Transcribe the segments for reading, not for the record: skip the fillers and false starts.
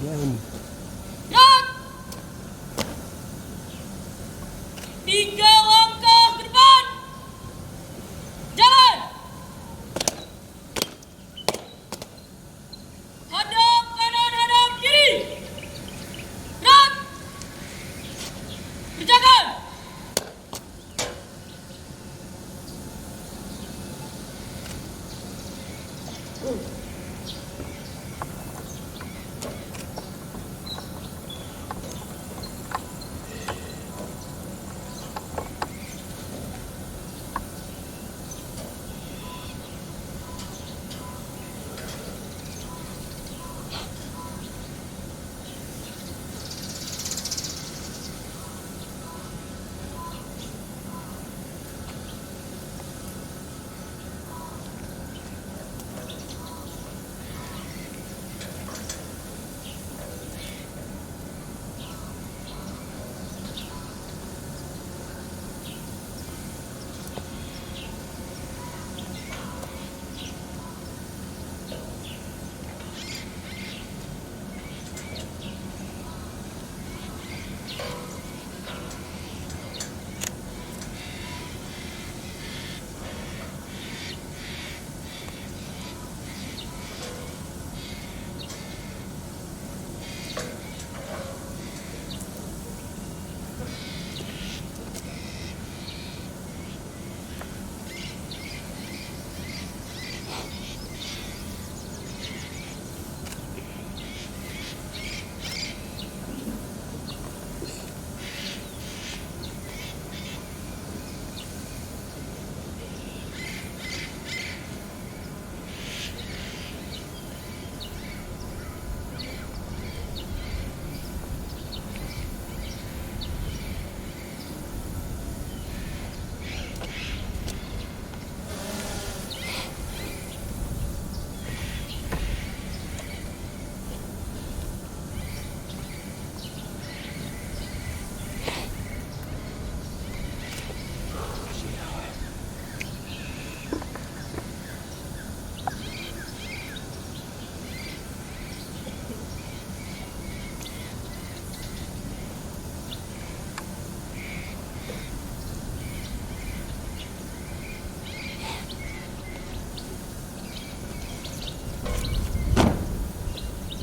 Yan. Dan 3 langkah ke depan. Jalan. Hadap kanan, hadap kiri. Gerak. Kerjakan.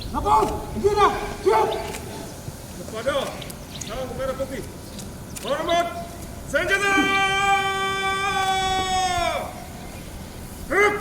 Lapor, Gina, siap. Kepada Sang Merah Putih, hormat senjata! Hup!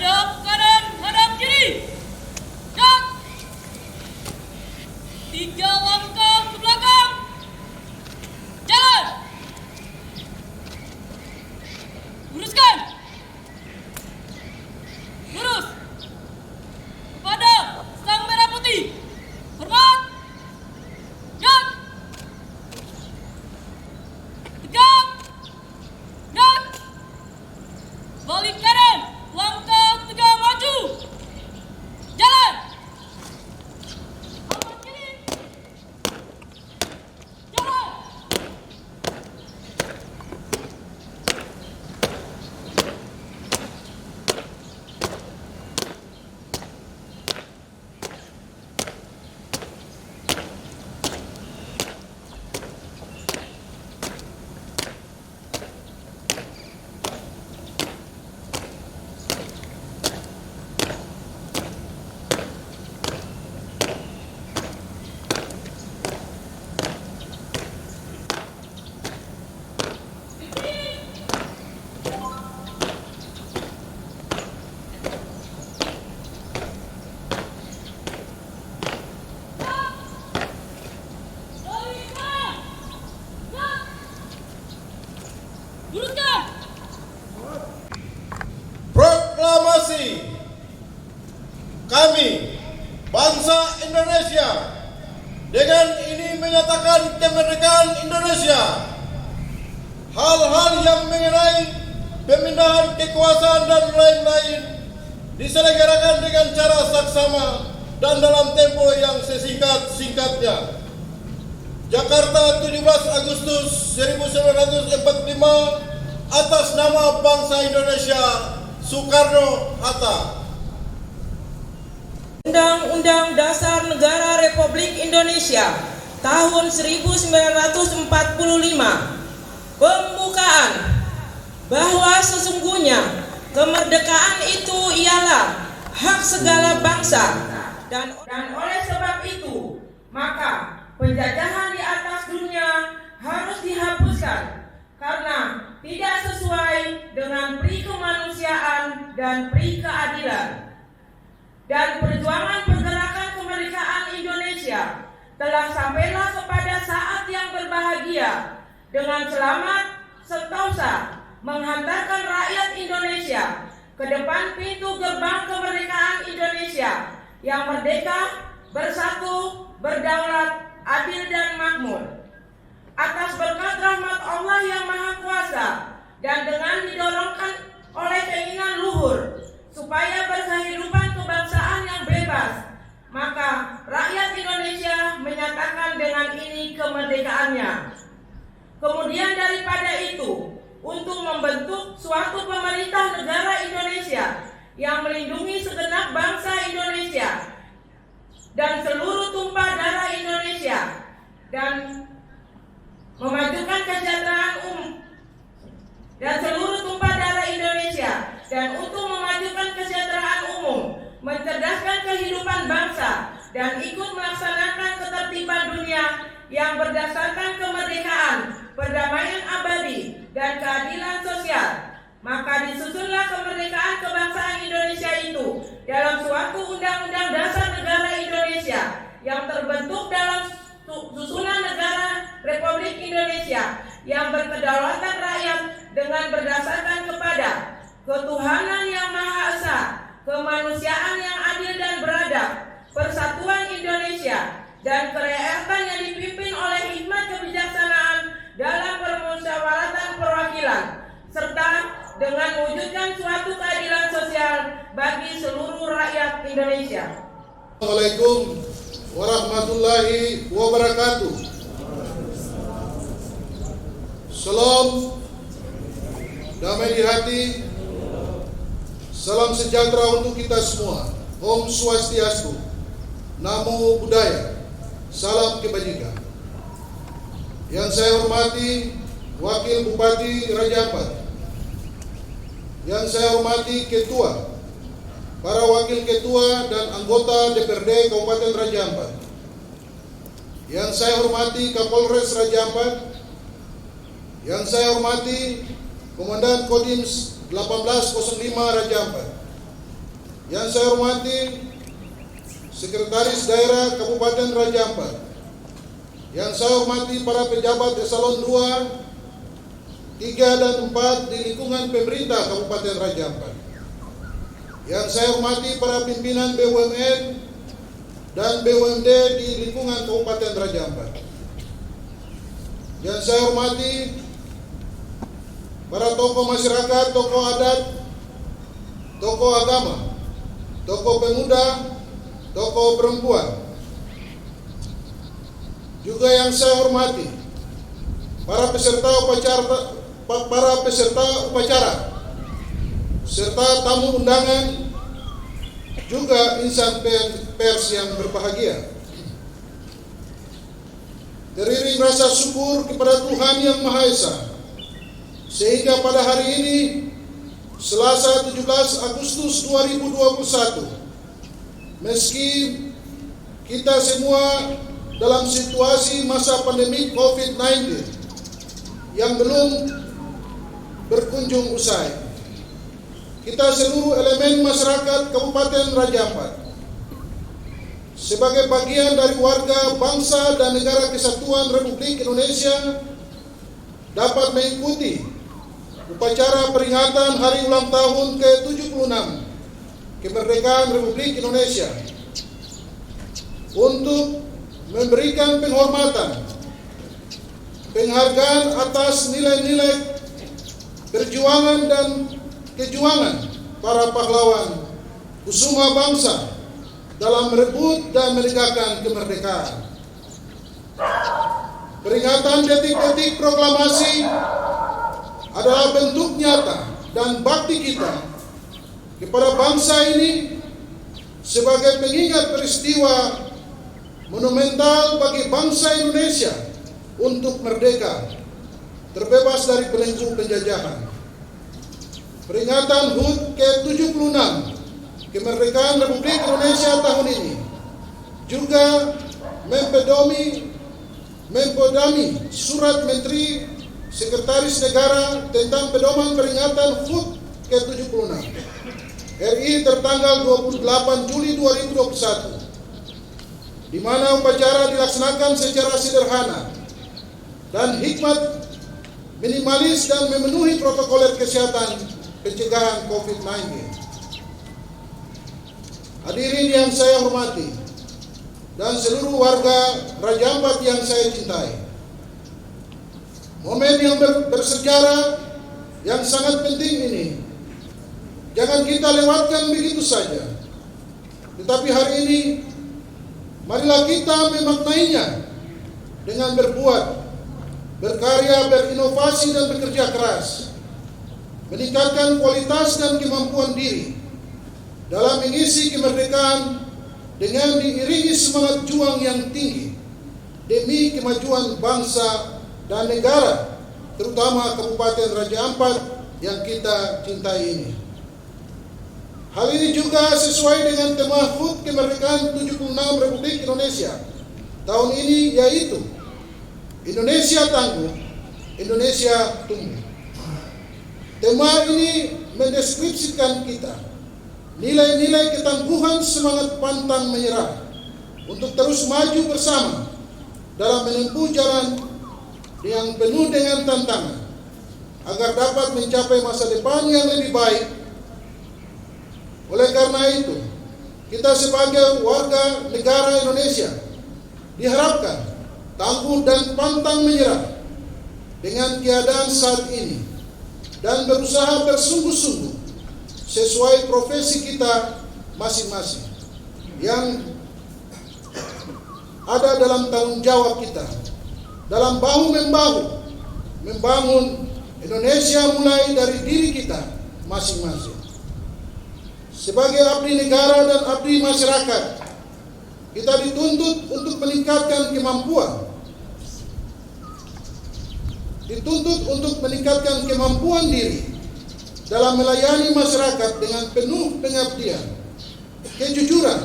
Hadap kanan, hadap kiri. Gerak. 3 langkah ke belakang. Jalan. Luruskan. Lurus. Kepada sang merah putih. Hormat. Gerak. Tegak. Gerak. Balik kanan. Langkah 3 maju. Jalan. Hormat kiri. Jalan. Luruskan. Proklamasi kami, bangsa Indonesia, dengan ini menyatakan kemerdekaan Indonesia. Hal-hal yang mengenai pemindahan kekuasaan dan lain-lain diselenggarakan dengan cara saksama dan dalam tempo yang sesingkat-singkatnya. Jakarta, 17 Agustus 1945, atas nama bangsa Indonesia, Soekarno-Hatta. Undang-Undang Dasar Negara Republik Indonesia tahun 1945. Pembukaan bahwa sesungguhnya kemerdekaan itu ialah hak segala bangsa dan oleh sebab itu maka penjajahan di atas dunia harus dihapuskan karena tidak sesuai dengan pri kemanusiaan dan pri keadilan. Dan perjuangan pergerakan kemerdekaan Indonesia telah sampailah kepada saat yang berbahagia dengan selamat sentosa menghantarkan rakyat Indonesia ke depan pintu gerbang kemerdekaan Indonesia yang merdeka, bersatu, berdaulat, adil dan makmur. Atas berkat rahmat Allah yang Maha Kuasa dan dengan didorongkan oleh keinginan luhur supaya berkehidupan kebangsaan yang bebas, maka rakyat Indonesia menyatakan dengan ini kemerdekaannya. Kemudian daripada itu, untuk membentuk suatu pemerintah negara Indonesia yang melindungi segenap bangsa Indonesia dan seluruh tumpah darah Indonesia dan memajukan kesejahteraan dan seluruh tumpah darah Indonesia dan untuk memajukan kesejahteraan umum, mencerdaskan kehidupan bangsa dan ikut melaksanakan ketertiban dunia yang berdasarkan kemerdekaan, perdamaian abadi dan keadilan sosial. Maka disusunlah kemerdekaan kebangsaan Indonesia itu dalam suatu undang-undang dasar negara Indonesia yang terbentuk dalam susunan negara Republik Indonesia yang berkedaulatan rakyat dengan berdasarkan kepada ketuhanan yang Maha Esa, kemanusiaan yang adil dan beradab, persatuan Indonesia, dan kerakyatan yang dipimpin oleh hikmat kebijaksanaan dalam permusyawaratan perwakilan, serta dengan mewujudkan suatu keadilan sosial bagi seluruh rakyat Indonesia. Assalamualaikum warahmatullahi wabarakatuh. Salam damai di hati, salam sejahtera untuk kita semua. Om Swastiastu, Namo Buddhaya, salam kebajikan. Yang saya hormati Wakil Bupati Raja Ampat, yang saya hormati Ketua, para Wakil Ketua dan anggota DPRD Kabupaten Raja Ampat, yang saya hormati Kapolres Raja Ampat, yang saya hormati Komandan Kodim 1805 Raja Ampat, Yang saya hormati Sekretaris Daerah Kabupaten Raja Ampat. Yang saya hormati para pejabat eselon 2, 3 dan 4 di lingkungan pemerintah Kabupaten Raja Ampat. Yang saya hormati para pimpinan BUMN dan BUMD di lingkungan Kabupaten Raja Ampat. Yang saya hormati para tokoh masyarakat, tokoh adat, tokoh agama, tokoh pemuda, tokoh perempuan. Juga yang saya hormati para peserta upacara serta tamu undangan, juga insan pers yang berbahagia. Teriring rasa syukur kepada Tuhan Yang Maha Esa, sehingga pada hari ini, Selasa 17 Agustus 2021, meski kita semua dalam situasi masa pandemi COVID-19 yang belum berkunjung usai, kita seluruh elemen masyarakat Kabupaten Raja Ampat sebagai bagian dari warga bangsa dan negara kesatuan Republik Indonesia dapat mengikuti upacara peringatan hari ulang tahun ke-76 kemerdekaan Republik Indonesia untuk memberikan penghormatan, penghargaan atas nilai-nilai perjuangan dan kejuangan para pahlawan kusuma bangsa dalam merebut dan menegakkan kemerdekaan. Peringatan detik-detik proklamasi adalah bentuk nyata dan bakti kita kepada bangsa ini sebagai pengingat peristiwa monumental bagi bangsa Indonesia untuk merdeka, terbebas dari belenggu penjajahan. Peringatan HUT ke-76 kemerdekaan Republik Indonesia tahun ini juga mempodami surat Menteri Sekretaris Negara tentang pedoman peringatan HUT ke-76 RI tertanggal 28 Juli 2021, di mana upacara dilaksanakan secara sederhana dan hikmat, minimalis dan memenuhi protokol kesehatan pencegahan COVID-19. Hadirin yang saya hormati dan seluruh warga Raja Ampat yang saya cintai, momen yang bersejarah yang sangat penting ini jangan kita lewatkan begitu saja. Tetapi hari ini marilah kita memaknainya dengan berbuat, berkarya, berinovasi dan bekerja keras, meningkatkan kualitas dan kemampuan diri dalam mengisi kemerdekaan dengan diiringi semangat juang yang tinggi demi kemajuan bangsa dan negara, terutama Kabupaten Raja Ampat yang kita cintai ini. Hal ini juga sesuai dengan tema HUT kemerdekaan 76 Republik Indonesia tahun ini, yaitu Indonesia Tangguh, Indonesia Tumbuh. Tema ini mendeskripsikan kita nilai-nilai ketangguhan, semangat pantang menyerah untuk terus maju bersama dalam menempuh jalan yang penuh dengan tantangan agar dapat mencapai masa depan yang lebih baik. Oleh karena itu, kita sebagai warga negara Indonesia diharapkan tangguh dan pantang menyerah dengan keadaan saat ini dan berusaha bersungguh-sungguh sesuai profesi kita masing-masing yang ada dalam tanggung jawab kita dalam bahu-membahu membangun Indonesia mulai dari diri kita masing-masing. Sebagai abdi negara dan abdi masyarakat, kita dituntut untuk meningkatkan kemampuan, diri dalam melayani masyarakat dengan penuh pengabdian, kejujuran,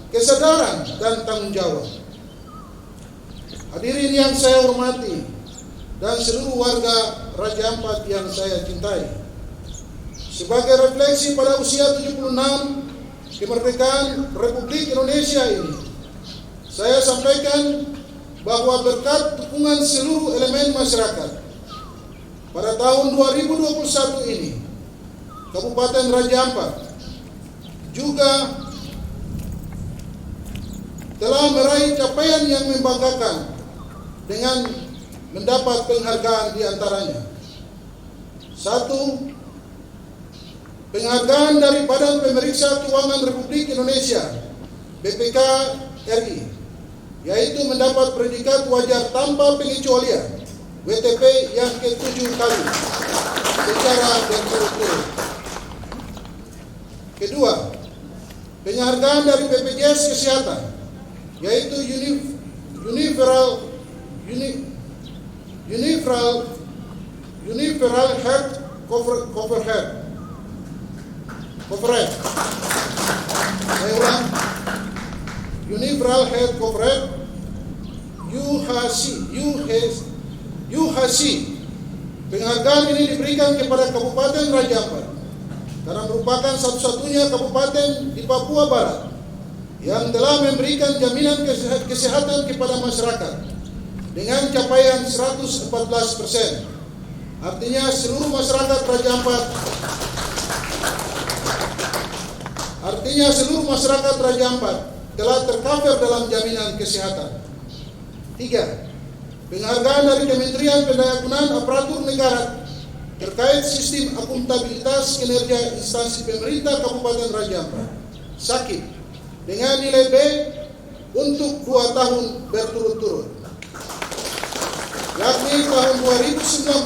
kesadaran, dan tanggung jawab. Hadirin yang saya hormati dan seluruh warga Raja Ampat yang saya cintai, sebagai refleksi pada usia 76 kemerdekaan Republik Indonesia ini, saya sampaikan bahwa berkat dukungan seluruh elemen masyarakat, pada tahun 2021 ini, Kabupaten Raja Ampat juga telah meraih capaian yang membanggakan dengan mendapat penghargaan di antaranya. 1. Penghargaan dari Badan Pemeriksa Keuangan Republik Indonesia (BPK RI), yaitu mendapat predikat wajar tanpa pengecualian WTP yang ke-7 kali secara berturut-turut. Kedua, penghargaan dari BPJS Kesehatan, yaitu Universal Health Coverage. Saya ulang, Universal Health Coverage UHC. Penghargaan ini diberikan kepada Kabupaten Raja Ampat karena merupakan satu-satunya kabupaten di Papua Barat yang telah memberikan jaminan kesehatan kepada masyarakat dengan capaian 114%. Artinya seluruh masyarakat Raja Ampat telah tercover dalam jaminan kesehatan. 3. Penghargaan dari Kementerian Pendayagunaan Aparatur Negara terkait sistem akuntabilitas kinerja instansi pemerintah Kabupaten Raja Ampat (SAKIP) dengan nilai B untuk 2 tahun berturut-turut, yakni tahun 2019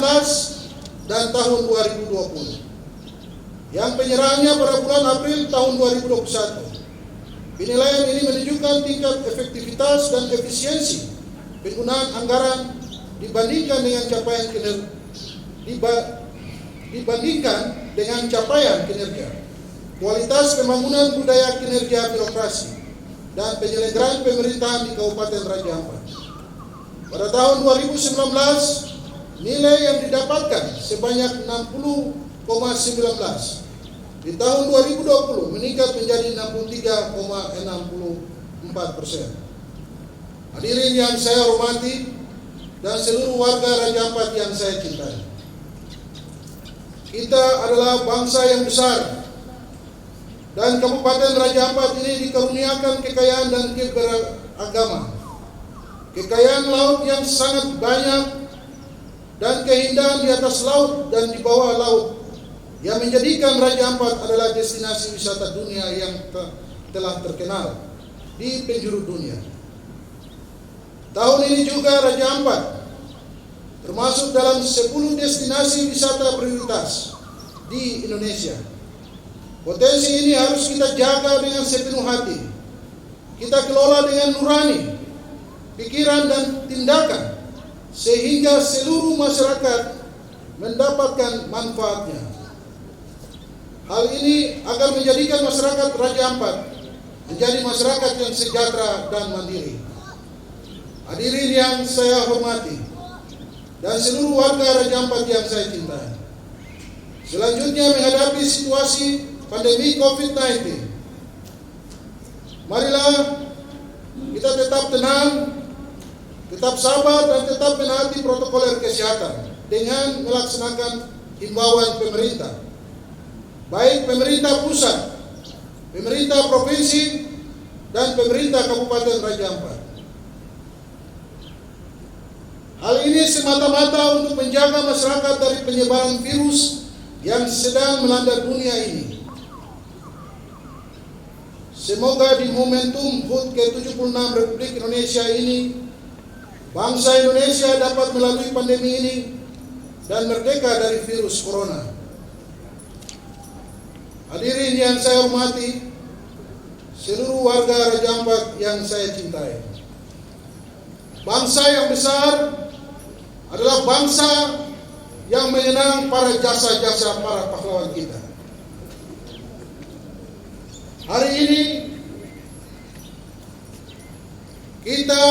dan tahun 2020, yang penyerahannya pada bulan April tahun 2021. Penilaian ini menunjukkan tingkat efektivitas dan efisiensi penggunaan anggaran dibandingkan dengan capaian kinerja, kualitas pembangunan budaya kinerja birokrasi, dan penyelenggaraan pemerintahan di Kabupaten Raja Ampat. Pada tahun 2019, nilai yang didapatkan sebanyak 60,19. Di tahun 2020 meningkat menjadi 63,64%. Hadirin yang saya hormati dan seluruh warga Raja Ampat yang saya cintai, kita adalah bangsa yang besar, dan Kabupaten Raja Ampat ini dikaruniakan kekayaan dan keberagaman. Kekayaan laut yang sangat banyak dan keindahan di atas laut dan di bawah laut yang menjadikan Raja Ampat adalah destinasi wisata dunia yang telah terkenal di penjuru dunia. Tahun ini juga Raja Ampat termasuk dalam 10 destinasi wisata prioritas di Indonesia. Potensi ini harus kita jaga dengan sepenuh hati. Kita kelola dengan nurani, pikiran dan tindakan, sehingga seluruh masyarakat mendapatkan manfaatnya. Hal ini agar menjadikan masyarakat Raja Ampat menjadi masyarakat yang sejahtera dan mandiri. Hadirin yang saya hormati dan seluruh warga Raja Ampat yang saya cintai, selanjutnya menghadapi situasi pandemi COVID-19, marilah kita tetap tenang, tetap sabar, dan tetap menaati protokol kesehatan dengan melaksanakan himbauan pemerintah, baik pemerintah pusat, pemerintah provinsi, dan pemerintah Kabupaten Raja Ampat. Hal ini semata-mata untuk menjaga masyarakat dari penyebaran virus yang sedang melanda dunia ini. Semoga di momentum HUT ke-76 Republik Indonesia ini, bangsa Indonesia dapat melalui pandemi ini dan merdeka dari virus corona. Hadirin yang saya hormati, seluruh warga Raja Ampat yang saya cintai, bangsa yang besar adalah bangsa yang mengenang para jasa-jasa para pahlawan kita. Hari ini kita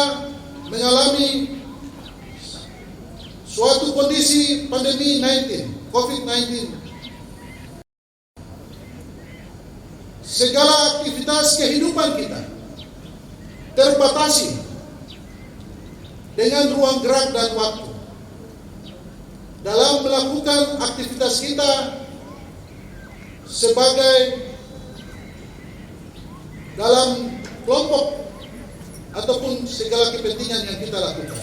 mengalami suatu kondisi pandemi COVID-19 segala aktivitas kehidupan kita terbatasi dengan ruang gerak dan waktu. Dalam melakukan aktivitas kita sebagai dalam kelompok ataupun segala kepentingan yang kita lakukan.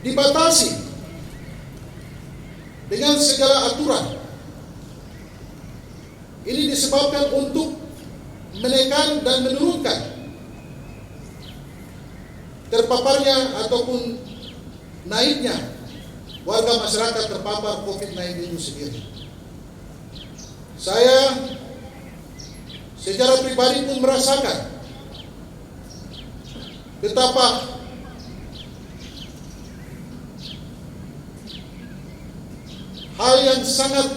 Dibatasi dengan segala aturan. Ini disebabkan untuk menekan dan menurunkan terpaparnya ataupun naiknya warga masyarakat terpapar COVID-19 itu sendiri. Saya secara pribadi pun merasakan betapa hal yang sangat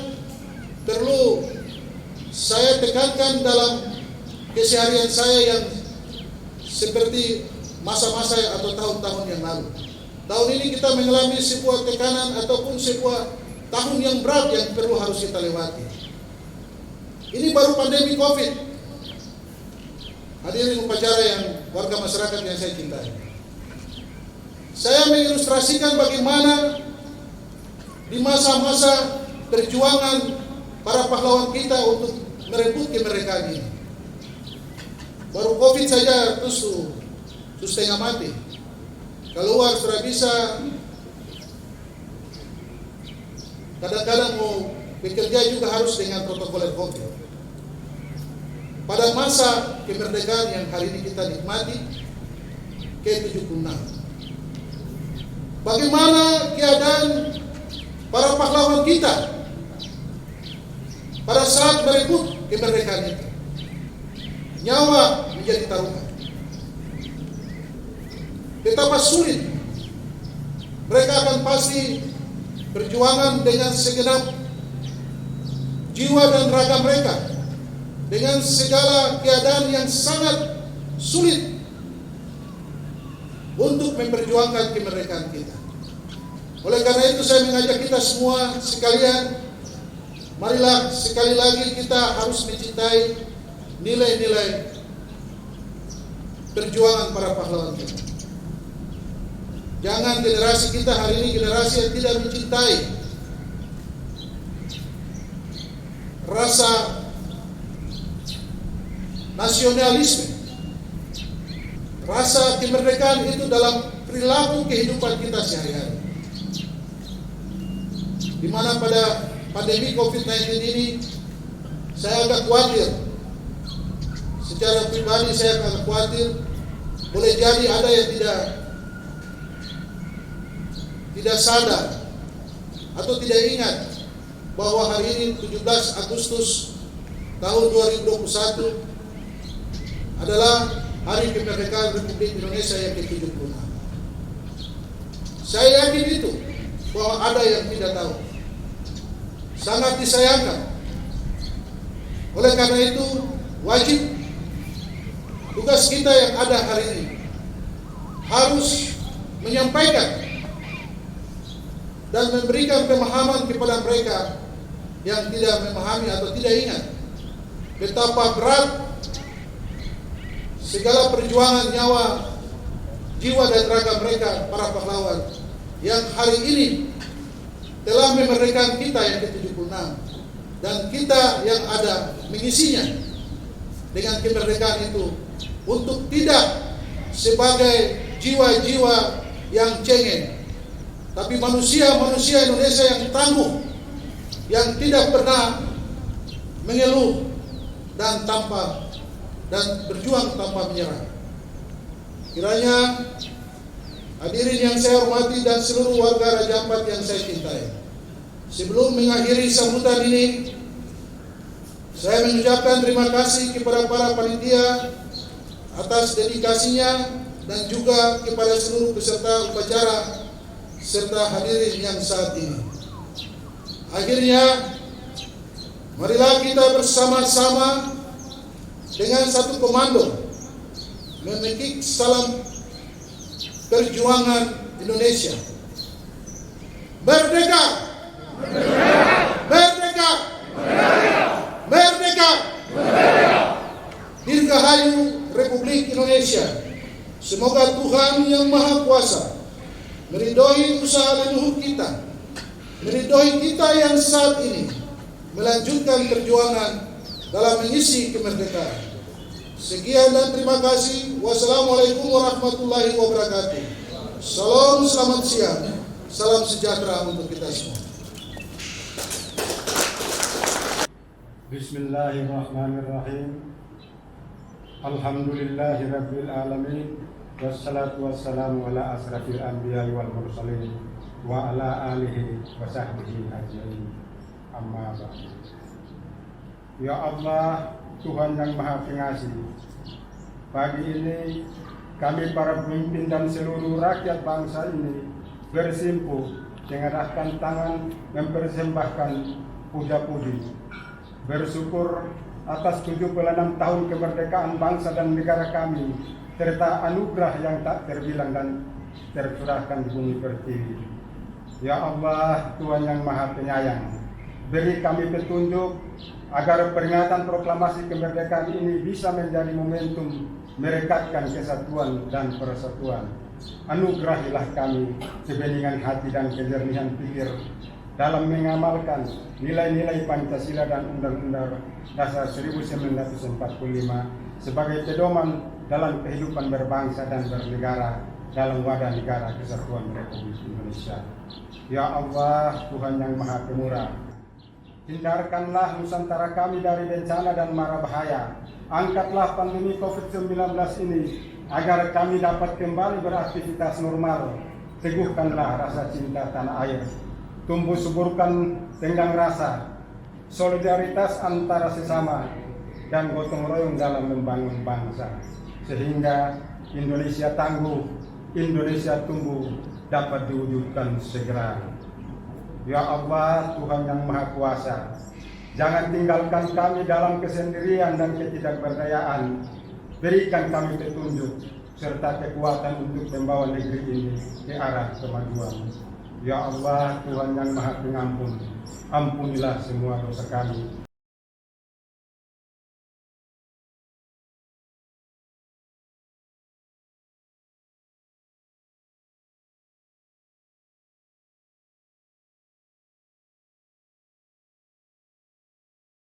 perlu saya tekankan dalam keseharian saya yang seperti masa-masa atau tahun-tahun yang lalu. Tahun ini kita mengalami sebuah tekanan ataupun sebuah tahun yang berat yang perlu harus kita lewati. Ini baru pandemi COVID. Hadirin upacara yang warga masyarakat yang saya cintai. Saya mengilustrasikan bagaimana di masa-masa perjuangan para pahlawan kita untuk merebut kemerdekaan ini. Baru COVID saja terus setengah mati. Keluar sudah bisa, kadang-kadang mau bekerja juga harus dengan protokol COVID. Pada masa kemerdekaan yang hari ini kita nikmati, ke-76. Bagaimana keadaan para pahlawan kita pada saat merebut kemerdekaan itu? Nyawa menjadi taruhan. Betapa sulit mereka akan pasti perjuangan dengan segenap jiwa dan raga mereka, dengan segala keadaan yang sangat sulit untuk memperjuangkan kemerdekaan kita. Oleh karena itu saya mengajak kita semua sekalian, marilah sekali lagi kita harus mencintai nilai-nilai perjuangan para pahlawan kita. Jangan generasi kita hari ini generasi yang tidak mencintai rasa nasionalisme, rasa kemerdekaan itu dalam perilaku kehidupan kita sehari-hari. Di mana pada pandemi COVID-19 ini saya agak khawatir, secara pribadi saya agak khawatir boleh jadi ada yang tidak sadar atau tidak ingat bahwa hari ini 17 Agustus tahun 2021 adalah Hari Kemerdekaan Republik Indonesia yang ke-76. Saya yakin itu bahwa ada yang tidak tahu. Sangat disayangkan. Oleh karena itu wajib tugas kita yang ada hari ini harus menyampaikan dan memberikan pemahaman kepada mereka yang tidak memahami atau tidak ingat betapa berat segala perjuangan nyawa, jiwa dan raga mereka para pahlawan yang hari ini telah memerdekakan kita yang ke-76 dan kita yang ada mengisinya dengan kemerdekaan itu untuk tidak sebagai jiwa-jiwa yang cengeng, tapi manusia-manusia Indonesia yang tangguh, yang tidak pernah mengeluh dan berjuang tanpa menyerah. Kiranya hadirin yang saya hormati dan seluruh warga Raja Ampat yang saya cintai, sebelum mengakhiri sambutan ini, saya mengucapkan terima kasih kepada para panitia atas dedikasinya dan juga kepada seluruh peserta upacara serta hadirin yang saat ini. Akhirnya, marilah kita bersama-sama dengan satu komando memekik salam perjuangan Indonesia. Merdeka! Merdeka! Merdeka! Dirgahayu Republik Indonesia. Semoga Tuhan Yang Maha Kuasa meridhoi usaha leluhur kita, meridhoi kita yang saat ini melanjutkan perjuangan dalam mengisi kemerdekaan. Sekian dan terima kasih. Wassalamualaikum warahmatullahi wabarakatuh. Salam, selamat siang. Salam sejahtera untuk kita semua. Bismillahirrahmanirrahim. Alhamdulillahirabbil alamin. Wassalatu wassalamu ala asrafil anbiya'i wal mursalin wa ala alihi wa sahbihi ajmain. Amma ba'du. Ya Allah, Tuhan yang Maha Pengasih, pagi ini kami para pemimpin dan seluruh rakyat bangsa ini bersimpuh mengerahkan tangan mempersembahkan puja-puji bersyukur atas 76 tahun kemerdekaan bangsa dan negara kami serta anugerah yang tak terbilang dan tercurahkan di bumi pertiwi. Ya Allah, Tuhan yang Maha Penyayang, beri kami petunjuk agar peringatan proklamasi kemerdekaan ini bisa menjadi momentum merekatkan kesatuan dan persatuan. Anugerahilah kami kebeningan hati dan kejernihan pikir dalam mengamalkan nilai-nilai Pancasila dan Undang-Undang Dasar 1945 sebagai pedoman dalam kehidupan berbangsa dan bernegara dalam wadah negara kesatuan Republik Indonesia. Ya Allah, Tuhan yang Maha Pemurah, hindarkanlah Nusantara kami dari bencana dan mara bahaya. Angkatlah pandemi COVID-19 ini agar kami dapat kembali beraktivitas normal. Teguhkanlah rasa cinta tanah air. Tumbuh suburkan tenggang rasa, solidaritas antara sesama, dan gotong royong dalam membangun bangsa. Sehingga Indonesia tangguh, Indonesia tumbuh, dapat diwujudkan segera. Ya Allah, Tuhan yang Maha Kuasa, jangan tinggalkan kami dalam kesendirian dan ketidakberdayaan. Berikan kami petunjuk serta kekuatan untuk membawa negeri ini ke arah kemajuan. Ya Allah, Tuhan yang Maha Pengampun, ampunilah semua dosa kami,